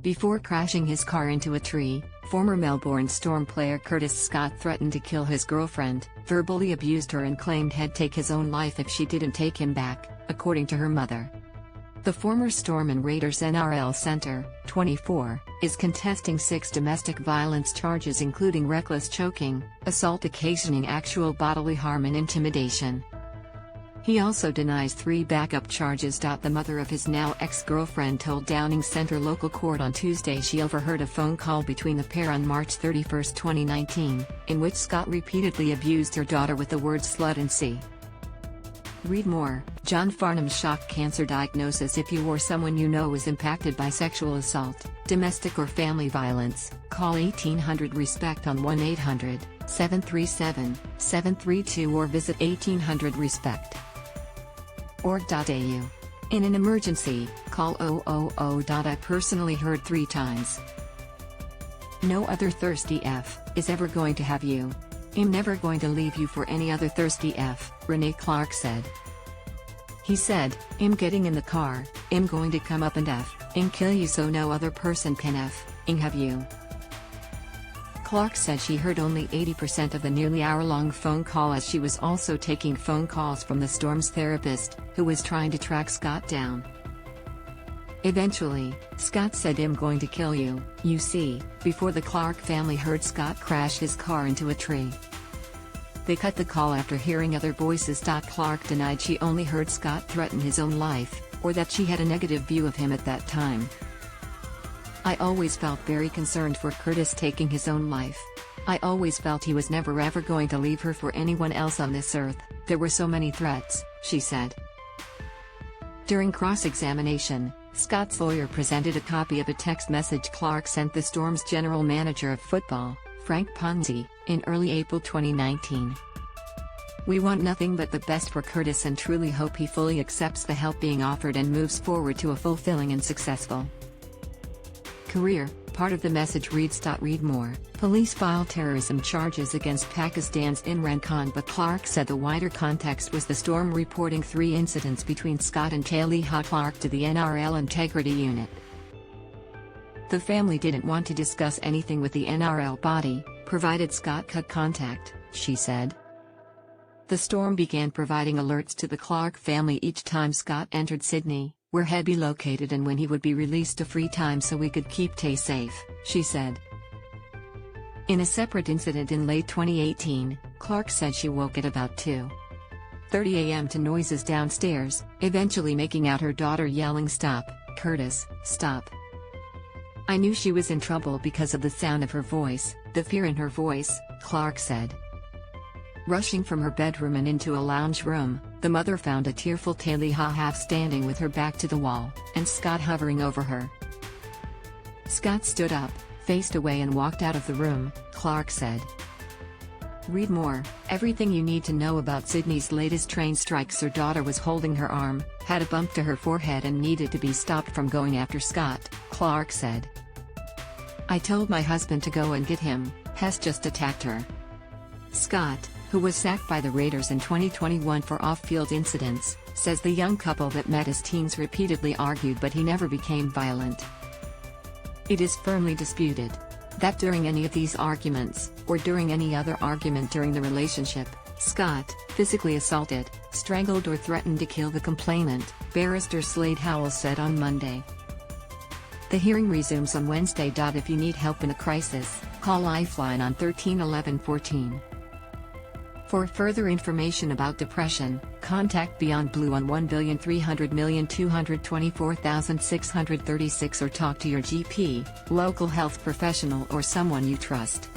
Before crashing his car into a tree, former Melbourne Storm player Curtis Scott threatened to kill his girlfriend, verbally abused her and claimed he'd take his own life if she didn't take him back, according to her mother. The former Storm and Raiders NRL center, 24, is contesting 6 domestic violence charges including reckless choking, assault occasioning actual bodily harm and intimidation. He also denies 3 backup charges. The mother of his now ex-girlfriend told Downing Centre local court on Tuesday she overheard a phone call between the pair on March 31, 2019, in which Scott repeatedly abused her daughter with the words slut and c. Read more. John Farnham's shock cancer diagnosis. If you or someone you know is impacted by sexual assault, domestic or family violence, call 1800-RESPECT on 1-800-737-732 or visit 1800-RESPECT.org.au. In an emergency, call 000. I personally heard 3 times. No other thirsty F is ever going to have you. I'm never going to leave you for any other thirsty F, Renee Clark said. He said, I'm getting in the car, I'm going to come up and F, and kill you so no other person can F, and have you. Clark said she heard only 80% of the nearly hour-long phone call as she was also taking phone calls from the Storm's therapist, who was trying to track Scott down. Eventually, Scott said I'm going to kill you, you see, before the Clark family heard Scott crash his car into a tree. They cut the call after hearing other voices. Clark denied she only heard Scott threaten his own life, or that she had a negative view of him at that time. I always felt very concerned for Curtis taking his own life. I always felt he was never ever going to leave her for anyone else on this earth, there were so many threats, she said. During cross-examination, Scott's lawyer presented a copy of a text message Clark sent the Storm's general manager of football, Frank Ponzi, in early April 2019. We want nothing but the best for Curtis and truly hope he fully accepts the help being offered and moves forward to a fulfilling and successful career. Part of the message reads. Read more. Police file terrorism charges against Pakistan's Imran Khan, but Clark said the wider context was the Storm reporting 3 incidents between Scott and Taliha Clark to the NRL Integrity Unit. The family didn't want to discuss anything with the NRL body, provided Scott cut contact, she said. The Storm began providing alerts to the Clark family each time Scott entered Sydney, where he'd be located and when he would be released to free time so we could keep Tay safe, she said. In a separate incident in late 2018, Clark said she woke at about 2:30 a.m. to noises downstairs, eventually making out her daughter yelling, "Stop, Curtis, stop." I knew she was in trouble because of the sound of her voice, the fear in her voice, Clark said. Rushing from her bedroom and into a lounge room, the mother found a tearful Taliha half standing with her back to the wall, and Scott hovering over her. Scott stood up, faced away and walked out of the room, Clark said. Read more. Everything you need to know about Sydney's latest train strikes. Her daughter was holding her arm, had a bump to her forehead and needed to be stopped from going after Scott, Clark said. I told my husband to go and get him, Hess just attacked her. Scott, who was sacked by the Raiders in 2021 for off-field incidents, says the young couple that met as teens repeatedly argued but he never became violent. It is firmly disputed that during any of these arguments, or during any other argument during the relationship, Scott physically assaulted, strangled or threatened to kill the complainant, Barrister Slade Howell said on Monday. The hearing resumes on Wednesday. If you need help in a crisis, call Lifeline on 13 11 14. For further information about depression, contact Beyond Blue on 1,300,224,636 or talk to your GP, local health professional or someone you trust.